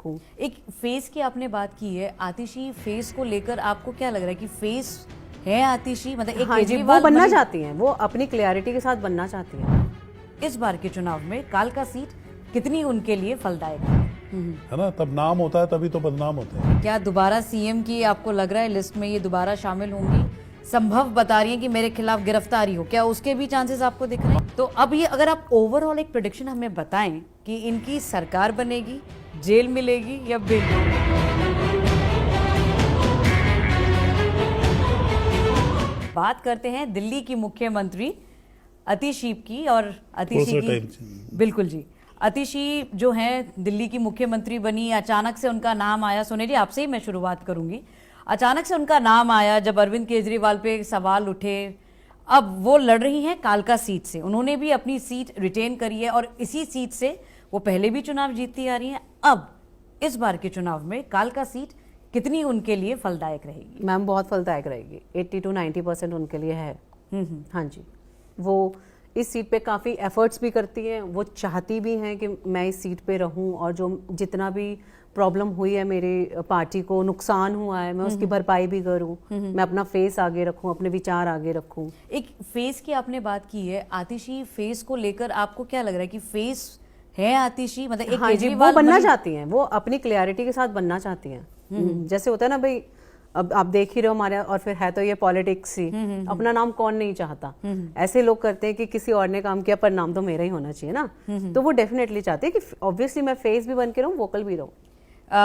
रखूं। एक फेस की आपने बात की है, आतिशी फेस को लेकर आपको क्या लग रहा है कि फेस है आतिशी, मतलब एक हाँ जी, वो केजरीवाल बनना चाहती हैं, वो अपनी क्लैरिटी के साथ बनना चाहती हैं। इस बार के चुनाव में कालका सीट कितनी उनके लिए फलदायक है? है ना, तब नाम होता है तभी तो बदनाम होते हैं। क्या दोबारा सीएम की आपको लग रहा है लिस्ट में ये दोबारा शामिल होंगी? संभव बता रही हैं कि मेरे खिलाफ गिरफ्तारी हो, क्या उसके भी चांसेस आपको दिख रहे हैं? तो अब ये अगर आप ओवरऑल एक प्रेडिक्शन हमें बताएं कि इनकी सरकार बनेगी, जेल मिलेगी या बेल? बात करते हैं दिल्ली की मुख्यमंत्री अतिशी की, और अतिशी की बिल्कुल जी, अतिशी जो हैं दिल्ली की मुख्यमंत्री बनी, अचानक से उनका नाम आया। सोने जी, आपसे ही मैं शुरुआत करूंगी। अचानक से उनका नाम आया जब अरविंद केजरीवाल पे सवाल उठे। अब वो लड़ रही हैं कालका सीट से, उन्होंने भी अपनी सीट रिटेन करी है और इसी सीट से वो पहले भी चुनाव जीतती आ रही हैं। अब इस बार के चुनाव में कालका सीट कितनी उनके लिए फलदायक रहेगी? मैम बहुत फलदायक रहेगी, 80 to 90% उनके लिए है। हाँ जी, वो इस सीट पे काफ़ी एफर्ट्स भी करती हैं, वो चाहती भी हैं कि मैं इस सीट पे रहूं और जो जितना भी प्रॉब्लम हुई है मेरी पार्टी को, नुकसान हुआ है, मैं उसकी भरपाई भी करूं, मैं अपना फेस आगे रखूं, अपने विचार आगे रखूं। एक फेस की आपने बात की है, आतिशी फेस को लेकर आपको क्या लग रहा है कि फेस है आतिशी, मतलब एक हाँ जी, वो केजरीवाल बनना चाहती हैं, वो अपनी क्लैरिटी के साथ बनना चाहती हैं। जैसे होता है ना भाई, अब आप देख ही रहे हो हमारे, और फिर है तो ये पॉलिटिक्स ही, अपना नाम कौन नहीं चाहता। ऐसे लोग करते हैं कि किसी और ने काम किया पर नाम तो मेरा ही होना चाहिए ना, तो वो डेफिनेटली चाहते हैं कि ऑब्वियसली मैं फेस भी बन के रहूं, वोकल भी रहूं।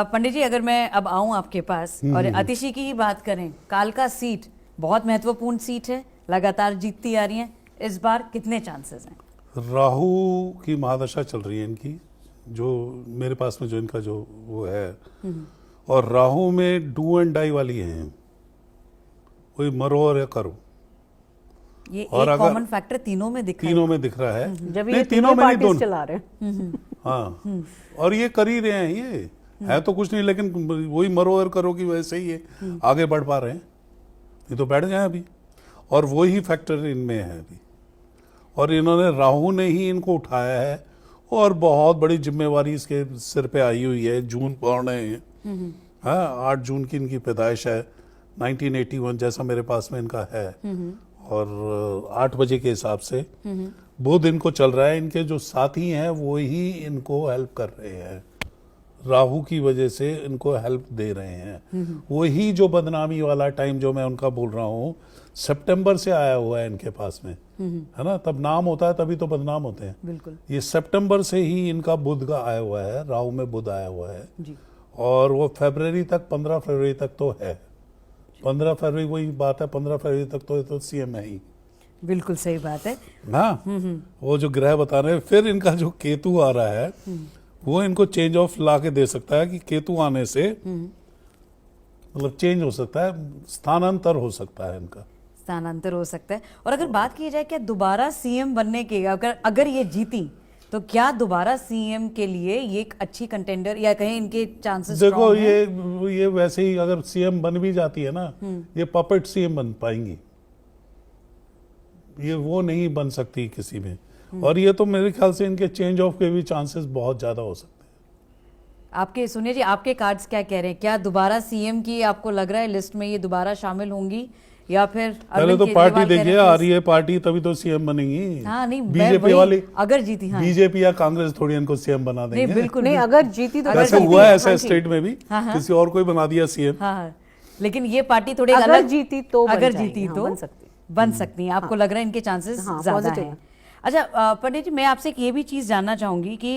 पंडित जी, अगर मैं अब आऊं आपके पास और अतिशी की ही बात करें, कालका सीट बहुत महत्वपूर्ण सीट है, लगातार जीतती आ रही है, इस बार कितने चांसेस हैं? राहु की महादशा चल रही है इनकी, जो मेरे पास में जो इनका जो वो है, और राहु में डू एंड डाई वाली है, कोई मरो और या करो। ये और एक अगर कॉमन फैक्टर तीनों में दिख रहा तीनों में दिख रहा है, जब नहीं ये तीनों में नहीं, पार्टीज दोनों। चला रहे हैं। हाँ, और ये कर ही रहे हैं, ये है तो कुछ नहीं, लेकिन वही मरो और करो की वजह से ही ये आगे बढ़ पा रहे हैं, ये तो बैठ गए अभी, और वही फैक्टर इनमें है अभी। और इन्होंने, राहु ने ही इनको उठाया है, और बहुत बड़ी जिम्मेवारी इसके सिर पे आई हुई है। जून पौने हाँ, 8 जून की इनकी पैदाइश है, 1981 जैसा मेरे पास में इनका है, और 8 बजे के हिसाब से बुध इनको चल रहा है। इनके जो साथी हैं वो ही इनको हेल्प कर रहे हैं, राहु की वजह से इनको हेल्प दे रहे हैं। वही जो बदनामी वाला टाइम जो मैं उनका बोल रहा हूँ, सितंबर से आया हुआ है इनके पास में, है ना, तब नाम होता है तभी तो बदनाम होते हैं। बिल्कुल, ये सितंबर से ही इनका बुध का आया हुआ है, राहु में बुध आया हुआ है जी। और वो फरवरी तक, 15 फरवरी तक तो है। 15 फरवरी वही बात है, 15 फरवरी तक तो सीएम है ही। बिल्कुल सही बात है। हाँ, वो जो ग्रह बता रहे हैं, फिर इनका जो केतु आ रहा है वो इनको चेंज ऑफ ला के दे सकता है, कि केतु आने से मतलब चेंज हो सकता है, स्थानांतर हो सकता है इनका, स्थानांतर हो सकता है। और अगर बात की जाए क्या दोबारा सीएम बनने की, अगर ये जीती तो क्या दोबारा सीएम के लिए ये एक अच्छी कंटेंडर, या कहें इनके चांसेस? देखो ये वैसे ही अगर सीएम बन भी जाती है ना, ये पपेट सीएम बन पाएंगी, ये वो नहीं बन सकती किसी में। और ये तो मेरे ख्याल से इनके चेंज ऑफ के भी चांसेस बहुत ज्यादा हो सकते हैं। आपके सुनिए जी, आपके कार्ड्स क्या कह रहे हैं? क्या दोबारा सीएम की आपको लग रहा है लिस्ट में ये दोबारा शामिल होंगी, या फिर पहले तो पार्टी देखिए, आ रही है पार्टी तभी तो सीएम बनेगी। हाँ, नहीं, बीजेपी वाली अगर जीती, हाँ, बीजेपी या कांग्रेस थोड़ी इनको सीएम बना देंगे। नहीं, बिल्कुल नहीं, अगर जीती तो वैसे हुआ है ऐसा स्टेट में भी, हाँ, किसी और कोई बना दिया सीएम। हाँ, लेकिन ये पार्टी थोड़ी अगर अलग, जीती तो अगर जीती तो बन सकती है। आपको लग रहा है इनके चांसेस ज्यादा हैं? अच्छा पंडित जी, मैं आपसे एक ये भी चीज जानना चाहूंगी कि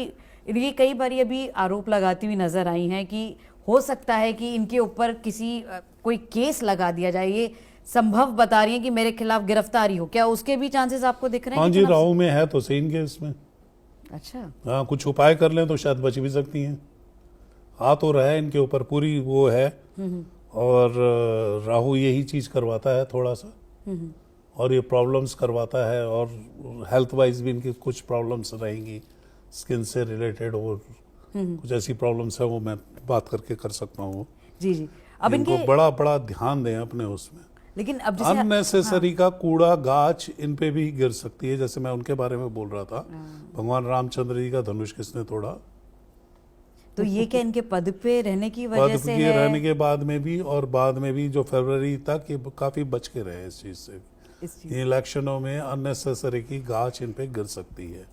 ये कई बार अभी आरोप लगाती हुई नजर आई हैं कि हो सकता है कि इनके ऊपर किसी कोई केस लगा दिया जाए, ये संभव बता रही हैं कि मेरे खिलाफ गिरफ्तारी हो, क्या उसके भी चांसेस आपको दिख रहे हैं? हाँ जी, राहु में है तो सही इनके इसमें। अच्छा, हाँ, कुछ उपाय कर लें तो शायद बच भी सकती हैं। आ तो रहा है इनके ऊपर, पूरी वो है, और राहु यही चीज करवाता है थोड़ा सा, और ये प्रॉब्लम्स करवाता है, और हेल्थ वाइज भी इनकी कुछ प्रॉब्लम्स रहेंगी, स्किन से रिलेटेड, और कुछ ऐसी प्रॉब्लम्स है वो मैं बात करके कर सकता हूँ। जी जी। अब इनको बड़ा बड़ा ध्यान दें अपने उसमें, लेकिन अब जैसे अननेसेसरी का कूड़ा गाछ इन पे भी गिर सकती है, जैसे मैं उनके बारे में बोल रहा था, भगवान रामचंद्र जी का धनुष किसने तोड़ा, तो ये क्या इनके पद पे रहने की वजह पद से के है? रहने के बाद में भी और बाद में भी जो फरवरी तक ये काफी बच के रहे इस चीज से। इस चीज इलेक्शनों में अननेसेसरी की गाज इन पे गिर सकती है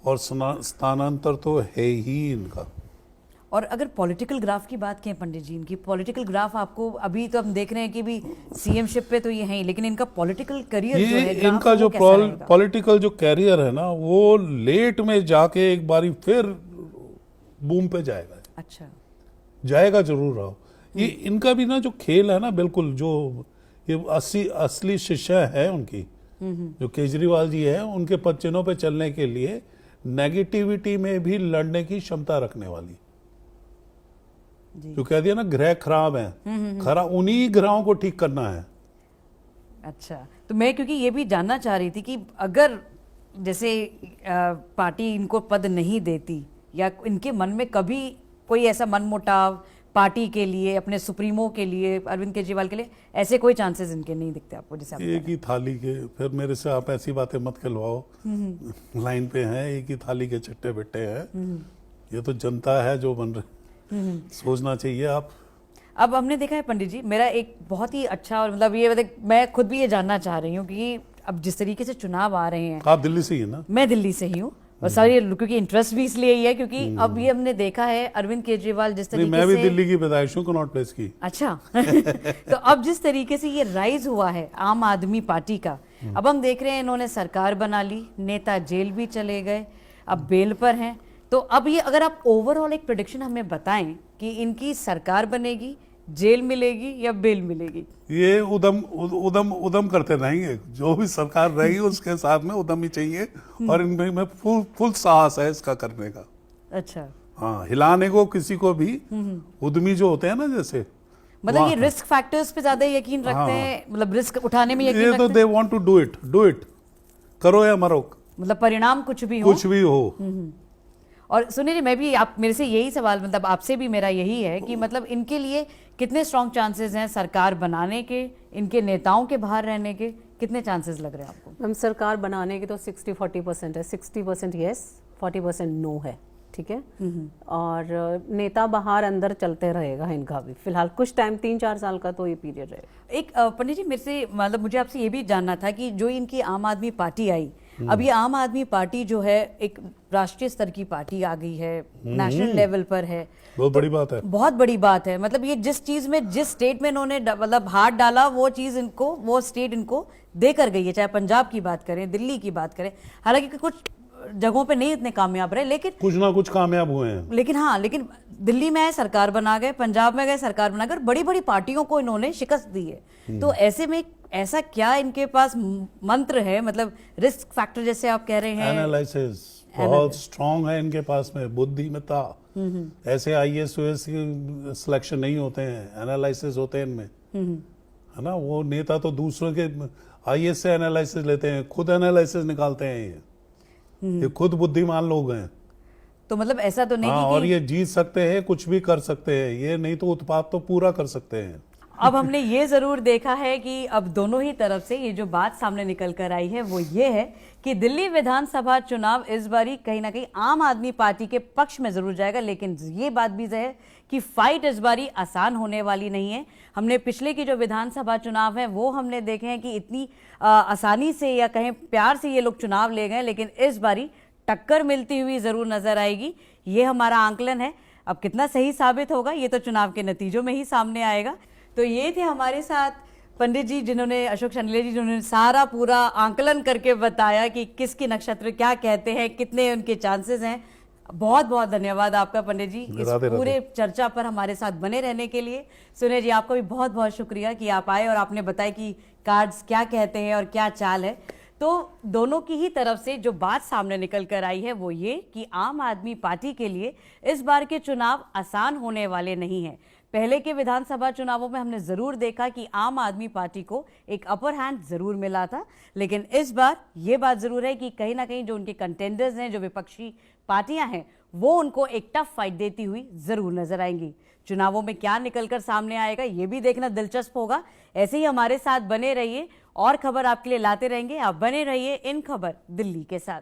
और स्थानांतर तो है ही इनका। और अगर पॉलिटिकल ग्राफ की बात करें पंडित जी, इनकी पॉलिटिकल ग्राफ आपको अभी तो हम देख रहे हैं कि भी सीएमशिप पे तो ये हैं ही, लेकिन इनका पॉलिटिकल करियर जो ये है ग्राफ इनका वो जो कैसा रहेगा? पॉलिटिकल जो कैरियर है ना वो लेट में जाके एक बारी फिर बूम पे जाएगा, अच्छा, जाएगा जरूर रहो। ये इनका भी ना जो खेल है ना, बिल्कुल जो ये असली शिष्य है उनकी, जो केजरीवाल जी है, उनके पच्चीनों पे चलने के लिए नेगेटिविटी में भी लड़ने की क्षमता रखने वाली। जी। जो कह दिया ना ग्रह खराब है, खरा उन्हीं ग्रहों को ठीक करना है। अच्छा, तो मैं क्योंकि ये भी जानना चाह रही थी कि अगर जैसे पार्टी इनको पद नहीं देती या इनके मन में कभी कोई ऐसा मनमुटाव पार्टी के लिए, अपने सुप्रीमो के लिए, अरविंद केजरीवाल के लिए, ऐसे कोई चांसेस इनके नहीं दिखते आपको? जैसे आप एक ही थाली के, फिर मेरे से आप ऐसी बातें मत खिलवाओ, लाइन पे हैं, एक ही थाली के चट्टे बिट्टे हैं। ये तो जनता है जो बन रहे, सोचना चाहिए आप। अब हमने देखा है पंडित जी, मेरा एक बहुत ही अच्छा और मतलब ये मैं खुद भी ये जानना चाह रही हूँ कि अब जिस तरीके से चुनाव आ रहे हैं, आप दिल्ली से ही है ना? मैं दिल्ली से ही हूँ, और सारी क्योंकि इंटरेस्ट भी इसलिए ही है क्योंकि अब ये हमने देखा है अरविंद केजरीवाल जिस नहीं, तरीके मैं भी से, दिल्ली की पैदाइश हूँ, कनॉट प्लेस की। अच्छा तो अब जिस तरीके से ये राइज हुआ है आम आदमी पार्टी का, अब हम देख रहे हैं इन्होंने सरकार बना ली, नेता जेल भी चले गए, अब बेल पर हैं। तो अब ये अगर आप ओवरऑल एक प्रेडिक्शन हमें बताएं कि इनकी सरकार बनेगी, जेल मिलेगी या बेल मिलेगी? ये उदम करते रहेंगे, जो भी सरकार रहेगी उसके साथ में उदम ही चाहिए, और इनमें में फुल साहस है इसका करने का। अच्छा, हाँ, हिलाने को किसी को भी उद्यमी जो होते हैं ना, जैसे मतलब ये रिस्क फैक्टर्स पे ज्यादा यकीन रखते हैं, मतलब रिस्क उठाने में यकीन ये रखते तो हैं, they want to do it, करो या मरो, मतलब परिणाम कुछ भी हो। कुछ भी हो। और सुनिए जी, मैं भी आप मेरे से यही सवाल, मतलब आपसे भी मेरा यही है कि मतलब इनके लिए कितने स्ट्रॉन्ग चांसेस हैं सरकार बनाने के, इनके नेताओं के बाहर रहने के कितने चांसेस लग रहे हैं आपको? हम सरकार बनाने के तो 60-40% है, 60% यस, 40% नो है, ठीक है। और नेता बाहर अंदर चलते रहेगा इनका भी, फिलहाल कुछ टाइम 3-4 साल का तो ये पीरियड रहेगा। एक पंडित जी, मेरे से मतलब मुझे आपसे ये भी जानना था कि जो इनकी आम आदमी पार्टी आई, अब ये आम आदमी पार्टी जो है एक राष्ट्रीय स्तर की पार्टी आ गई है, नेशनल लेवल पर है, बहुत बड़ी बात है, बहुत बड़ी बात है। मतलब ये जिस चीज में, जिस स्टेट में इन्होंने मतलब हाथ डाला, वो चीज इनको, वो स्टेट इनको देकर गई है, चाहे पंजाब की बात करें, दिल्ली की बात करें। हालांकि कुछ जगहों पे नहीं इतने कामयाब रहे, लेकिन कुछ ना कुछ कामयाब हुए हैं। लेकिन हाँ, लेकिन दिल्ली में आए सरकार बना गए, पंजाब में गए सरकार बना गए, बड़ी बड़ी पार्टियों को इन्होंने शिकस्त दी है। तो ऐसे में ऐसा क्या इनके पास मंत्र है, मतलब रिस्क फैक्टर जैसे आप कह रहे हैं, एनालिसिस बहुत स्ट्रांग है इनके पास में, बुद्धिमत्ता। ऐसे आईएएस की सिलेक्शन नहीं होते हैं, एनालिसिस होते हैं इनमें, है ना। वो नेता तो दूसरों के आईएएस से एनालिसिस लेते हैं, खुद एनालिसिस निकालते हैं। ये खुद बुद्धिमान लोग हैं। तो मतलब ऐसा तो नहीं हाँ, कि और ये जीत सकते हैं, कुछ भी कर सकते हैं, ये नहीं तो उत्पाद तो पूरा कर सकते हैं। अब हमने ये जरूर देखा है कि अब दोनों ही तरफ से ये जो बात सामने निकल कर आई है वो ये है कि दिल्ली विधानसभा चुनाव इस बारी कहीं ना कहीं आम आदमी पार्टी के पक्ष में जरूर जाएगा, लेकिन ये बात भी है कि फाइट इस बारी आसान होने वाली नहीं है। हमने पिछले की जो विधानसभा चुनाव है वो हमने देखे हैं कि इतनी आसानी से या कहें प्यार से ये लोग चुनाव ले गए, लेकिन इस बारी टक्कर मिलती हुई जरूर नजर आएगी। ये हमारा आंकलन है, अब कितना सही साबित होगा ये तो चुनाव के नतीजों में ही सामने आएगा। तो ये थे हमारे साथ पंडित जी, जिन्होंने, अशोक शंडले जी, जिन्होंने सारा पूरा आंकलन करके बताया कि किसके नक्षत्र क्या कहते हैं, कितने उनके चांसेस हैं। बहुत बहुत धन्यवाद आपका पंडित जी, इस पूरे चर्चा पर हमारे साथ बने रहने के लिए। सुने जी, आपका भी बहुत बहुत शुक्रिया कि आप आए और आपने बताया कि कार्ड्स क्या कहते हैं और क्या चाल है। तो दोनों की ही तरफ से जो बात सामने निकल कर आई है वो ये कि आम आदमी पार्टी के लिए इस बार के चुनाव आसान होने वाले नहीं हैं। पहले के विधानसभा चुनावों में हमने जरूर देखा कि आम आदमी पार्टी को एक अपर हैंड जरूर मिला था, लेकिन इस बार ये बात जरूर है कि कहीं ना कहीं जो उनके कंटेंडर्स हैं, जो विपक्षी पार्टियां हैं, वो उनको एक टफ फाइट देती हुई जरूर नजर आएंगी। चुनावों में क्या निकलकर सामने आएगा ये भी देखना दिलचस्प होगा। ऐसे ही हमारे साथ बने रहिए, और खबर आपके लिए लाते रहेंगे। आप बने रहिए इन खबर दिल्ली के साथ।